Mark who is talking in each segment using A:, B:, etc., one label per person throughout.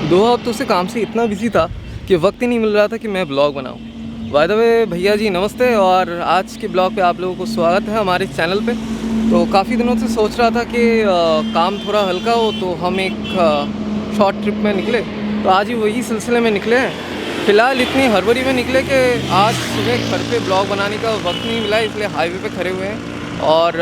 A: 2 हफ्तों से काम से इतना बिजी था कि वक्त ही नहीं मिल रहा था कि मैं ब्लॉग बनाऊं। बाय द वे भैया जी नमस्ते, और आज के ब्लॉग पे आप लोगों को स्वागत है हमारे चैनल पे। तो काफ़ी दिनों से सोच रहा था कि काम थोड़ा हल्का हो तो हम एक शॉर्ट ट्रिप में निकले, तो आज ही वही सिलसिले में निकले हैं। फ़िलहाल इतनी हड़बड़ी में निकले कि आज सुबह घर पे ब्लॉग बनाने का वक्त नहीं मिला, इसलिए हाईवे पे खड़े हुए हैं। और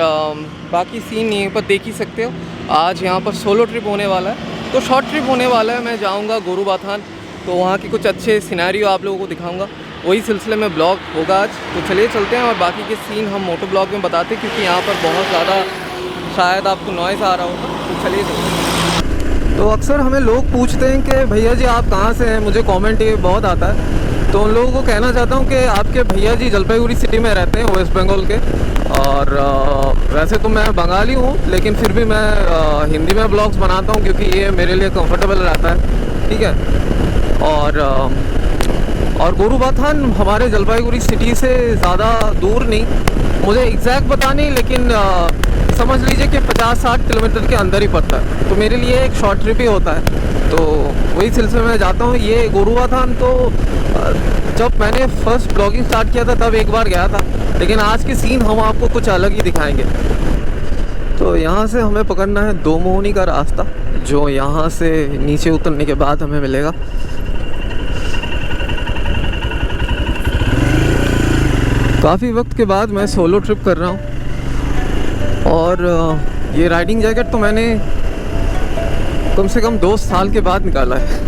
A: बाकी सीन यहीं पर देख ही सकते हो। आज यहाँ पर सोलो ट्रिप होने वाला है, तो शॉर्ट ट्रिप होने वाला है। मैं जाऊँगा गोरुबाथान, तो वहाँ के कुछ अच्छे सिनेरियो आप लोगों को दिखाऊँगा। वही सिलसिले में ब्लॉग होगा आज। तो चलिए चलते हैं, और बाकी के सीन हम मोटो ब्लॉग में बताते हैं, क्योंकि यहाँ पर बहुत ज़्यादा शायद आपको नॉइज़ आ रहा होगा। तो चलिए चलते हैं। तो अक्सर हमें लोग पूछते हैं कि भैया जी आप कहाँ से हैं, मुझे कमेंट ये बहुत आता है। तो उन लोगों को कहना चाहता हूँ कि आपके भैया जी जलपाईगुड़ी सिटी में रहते हैं, वेस्ट बंगाल के। और वैसे तो मैं बंगाली हूँ, लेकिन फिर भी मैं हिंदी में ब्लॉग्स बनाता हूँ, क्योंकि ये मेरे लिए कंफर्टेबल रहता है, ठीक है। और गोरुबाथान हमारे जलपाईगुड़ी सिटी से ज़्यादा दूर नहीं, मुझे एग्जैक्ट पता नहीं, लेकिन समझ लीजिए कि 50-60 किलोमीटर के अंदर ही पड़ता है। तो मेरे लिए एक शॉर्ट ट्रिप ही होता है, तो वही सिलसिले में जाता हूँ। ये गोरुबाथान तो जब मैंने फर्स्ट ब्लॉगिंग स्टार्ट किया था तब एक बार गया था, लेकिन आज के सीन हम आपको कुछ अलग ही दिखाएंगे। तो यहाँ से हमें पकड़ना है दो मोहनी का रास्ता, जो यहाँ से नीचे उतरने के बाद हमें मिलेगा। काफ़ी वक्त के बाद मैं सोलो ट्रिप कर रहा हूँ, और ये राइडिंग जैकेट तो मैंने कम से कम 2 साल के बाद निकाला है।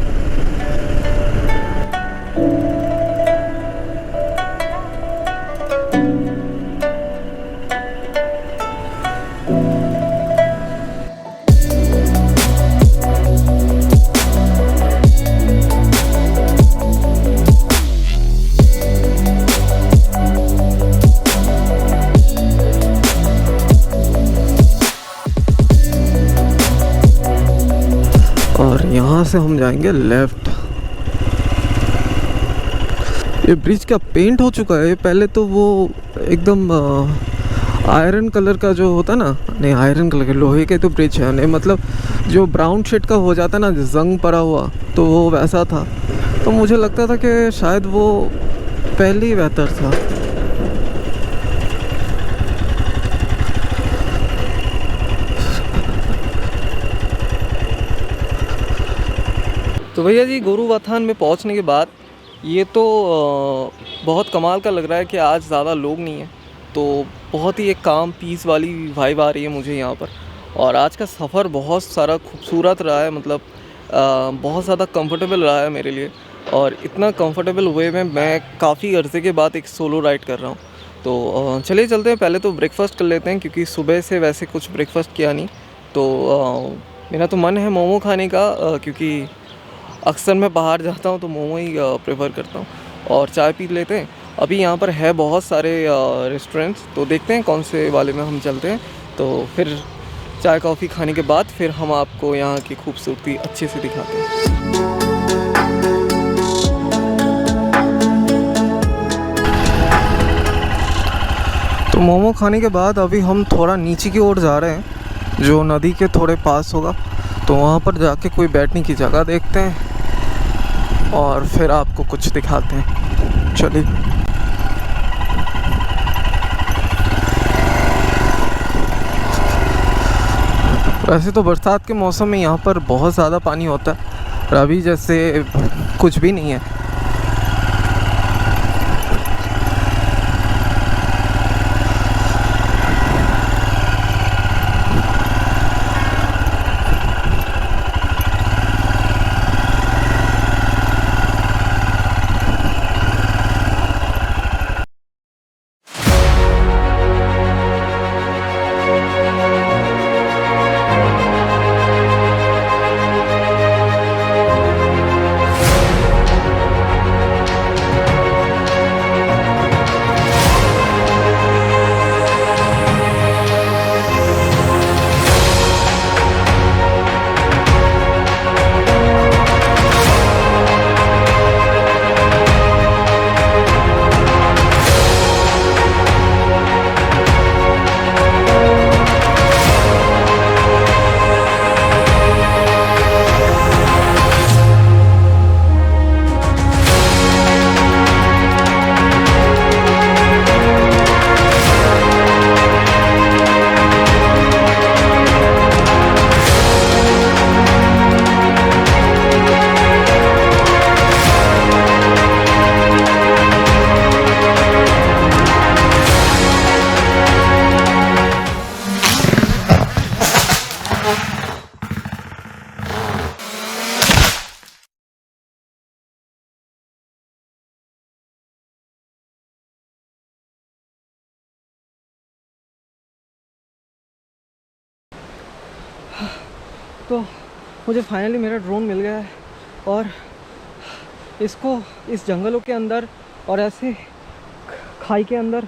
A: और यहाँ से हम जाएंगे लेफ्ट। ये ब्रिज का पेंट हो चुका है, पहले तो वो एकदम आयरन कलर का जो होता ना, नहीं आयरन कलर के लोहे के तो ब्रिज है नहीं, मतलब जो ब्राउन शेड का हो जाता ना, जंग पड़ा हुआ, तो वो वैसा था। तो मुझे लगता था कि शायद वो पहले ही बेहतर था। तो भैया जी गोरुबाथान में पहुंचने के बाद ये तो बहुत कमाल का लग रहा है कि आज ज़्यादा लोग नहीं हैं, तो बहुत ही एक काम पीस वाली वाइब आ रही है मुझे यहाँ पर। और आज का सफ़र बहुत सारा खूबसूरत रहा है, मतलब बहुत ज़्यादा कंफर्टेबल रहा है मेरे लिए। और इतना कंफर्टेबल वे में मैं काफ़ी अरसे के बाद एक सोलो राइड कर रहा हूँ। तो चलिए चलते हैं, पहले तो ब्रेकफास्ट कर लेते हैं, क्योंकि सुबह से वैसे कुछ ब्रेकफास्ट किया नहीं। तो मेरा तो मन है मोमो खाने का, क्योंकि अक्सर मैं बाहर जाता हूँ तो मोमो ही प्रेफर करता हूँ। और चाय पी लेते हैं। अभी यहाँ पर है बहुत सारे रेस्टोरेंट्स, तो देखते हैं कौन से वाले में हम चलते हैं। तो फिर चाय कॉफ़ी खाने के बाद फिर हम आपको यहाँ की खूबसूरती अच्छे से दिखाते हैं। तो मोमो खाने के बाद अभी हम थोड़ा नीचे की ओर जा रहे हैं, जो नदी के थोड़े पास होगा। तो वहाँ पर जाके कोई बैठने की जगह देखते हैं, और फिर आपको कुछ दिखाते हैं। चलिए। वैसे तो बरसात के मौसम में यहाँ पर बहुत ज़्यादा पानी होता है, और अभी जैसे कुछ भी नहीं है। तो मुझे फाइनली मेरा ड्रोन मिल गया है और इसको इस जंगलों के अंदर और ऐसे खाई के अंदर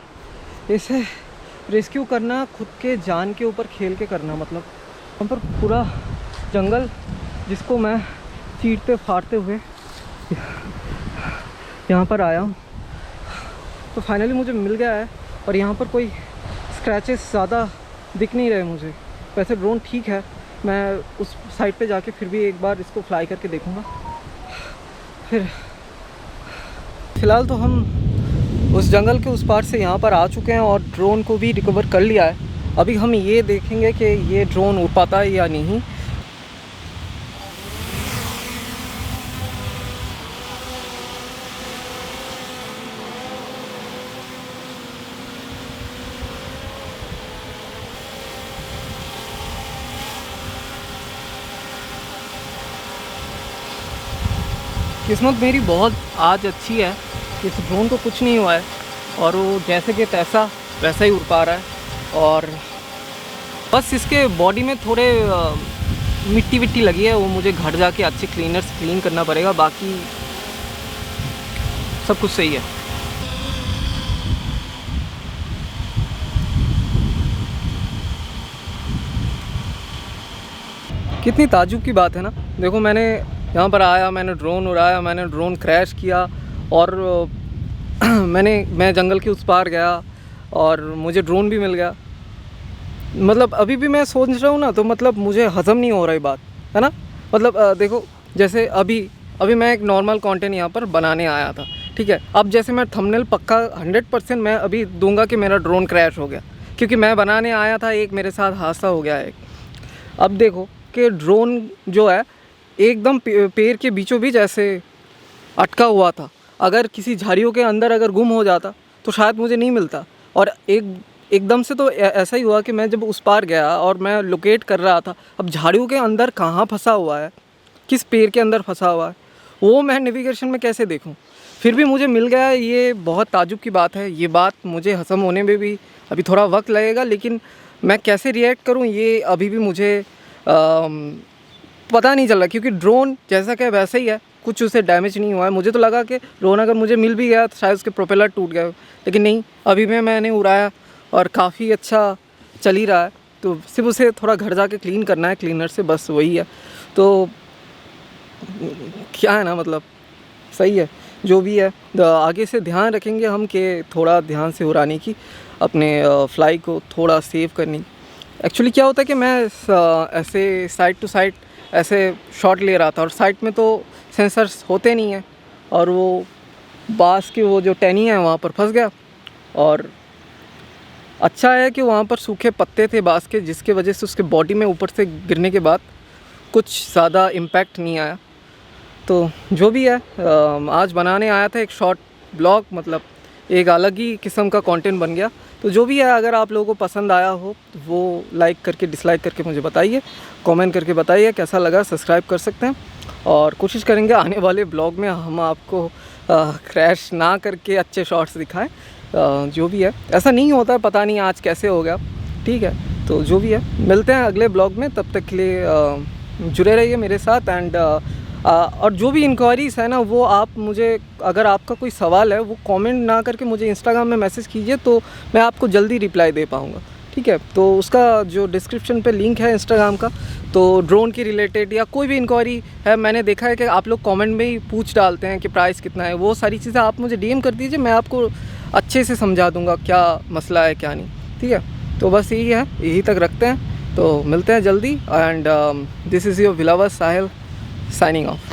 A: इसे रेस्क्यू करना, खुद के जान के ऊपर खेल के करना। मतलब वहाँ पर पूरा जंगल जिसको मैं चीरते फाड़ते हुए यहाँ पर आया हूँ, तो फाइनली मुझे मिल गया है। और यहाँ पर कोई स्क्रैचेस ज़्यादा दिख नहीं रहे मुझे। वैसे ड्रोन ठीक है, मैं उस साइड पे जाके फिर भी एक बार इसको फ्लाई करके देखूँगा। फिर फ़िलहाल तो हम उस जंगल के उस पार से यहाँ पर आ चुके हैं और ड्रोन को भी रिकवर कर लिया है। अभी हम ये देखेंगे कि ये ड्रोन उड़ पाता है या नहीं। किस्मत मेरी बहुत आज अच्छी है कि इस ड्रोन को कुछ नहीं हुआ है और वो जैसे कि तैसा वैसा ही उड़ पा रहा है। और बस इसके बॉडी में थोड़े मिट्टी विट्टी लगी है, वो मुझे घर जाके अच्छे क्लीनर से क्लीन करना पड़ेगा, बाकी सब कुछ सही है। कितनी ताज्जुब की बात है ना। देखो, मैंने यहाँ पर आया, मैंने ड्रोन उड़ाया, मैंने ड्रोन क्रैश किया और मैं जंगल के उस पार गया और मुझे ड्रोन भी मिल गया। मतलब अभी भी मैं सोच रहा हूँ ना, तो मतलब मुझे हज़म नहीं हो रही बात, है ना। मतलब देखो, जैसे अभी मैं एक नॉर्मल कंटेंट यहाँ पर बनाने आया था, ठीक है। अब जैसे मैं थंबनेल पक्का 100% मैं अभी दूंगा कि मेरा ड्रोन क्रैश हो गया, क्योंकि मैं बनाने आया था, एक मेरे साथ हादसा हो गया है। अब देखो कि ड्रोन जो है एकदम पेड़ के बीचों बीच ऐसे अटका हुआ था। अगर किसी झाड़ियों के अंदर अगर गुम हो जाता तो शायद मुझे नहीं मिलता। और एकदम से तो ऐसा ही हुआ कि मैं जब उस पार गया और मैं लोकेट कर रहा था, अब झाड़ियों के अंदर कहाँ फंसा हुआ है, किस पेड़ के अंदर फंसा हुआ है, वो मैं नेविगेशन में कैसे देखूं। फिर भी मुझे मिल गया, ये बहुत ताज्जुब की बात है। ये बात मुझे हज़म होने में भी अभी थोड़ा वक्त लगेगा, लेकिन मैं कैसे रिएक्ट करूँ ये अभी भी मुझे पता नहीं चल रहा, क्योंकि ड्रोन जैसा कि वैसा ही है, कुछ उसे डैमेज नहीं हुआ है। मुझे तो लगा कि ड्रोन अगर मुझे मिल भी गया तो शायद उसके प्रोपेलर टूट गए, लेकिन नहीं, अभी भी मैंने उड़ाया और काफ़ी अच्छा चल ही रहा है। तो सिर्फ उसे थोड़ा घर जाके क्लीन करना है क्लीनर से, बस वही है। तो क्या है ना, मतलब सही है जो भी है। आगे से ध्यान रखेंगे हम कि थोड़ा ध्यान से उड़ाने की, अपने फ्लाई को थोड़ा सेव करने की। एक्चुअली क्या होता है कि मैं ऐसे साइड टू साइड ऐसे शॉट ले रहा था और साइड में तो सेंसर्स होते नहीं हैं, और वो बांस की वो जो टहनी है वहाँ पर फंस गया। और अच्छा है कि वहाँ पर सूखे पत्ते थे बांस के, जिसके वजह से उसके बॉडी में ऊपर से गिरने के बाद कुछ ज़्यादा इम्पैक्ट नहीं आया। तो जो भी है, आज बनाने आया था एक शॉर्ट ब्लॉग, मतलब एक अलग ही किस्म का कंटेंट बन गया। तो जो भी है, अगर आप लोगों को पसंद आया हो तो वो लाइक करके डिसलाइक करके मुझे बताइए, कमेंट करके बताइए कैसा लगा। सब्सक्राइब कर सकते हैं और कोशिश करेंगे आने वाले ब्लॉग में हम आपको क्रैश ना करके अच्छे शॉट्स दिखाएं। जो भी है, ऐसा नहीं होता, पता नहीं आज कैसे हो गया, ठीक है। तो जो भी है, मिलते हैं अगले ब्लॉग में, तब तक के लिए जुड़े रहिए मेरे साथ। एंड और जो भी इंक्वायरीज़ है ना, वो आप मुझे, अगर आपका कोई सवाल है वो कमेंट ना करके मुझे इंस्टाग्राम में मैसेज कीजिए, तो मैं आपको जल्दी रिप्लाई दे पाऊँगा, ठीक है। तो उसका जो डिस्क्रिप्शन पे लिंक है इंस्टाग्राम का, तो ड्रोन की रिलेटेड या कोई भी इंक्वायरी है, मैंने देखा है कि आप लोग कमेंट में ही पूछ डालते हैं कि प्राइस कितना है, वो सारी चीज़ें आप मुझे डीएम कर दीजिए, मैं आपको अच्छे से समझा दूँगा क्या मसला है क्या नहीं, ठीक है। तो बस यही है, यही तक रखते हैं, तो मिलते हैं जल्दी। एंड दिस इज़ योर विलावर साहिल signing off.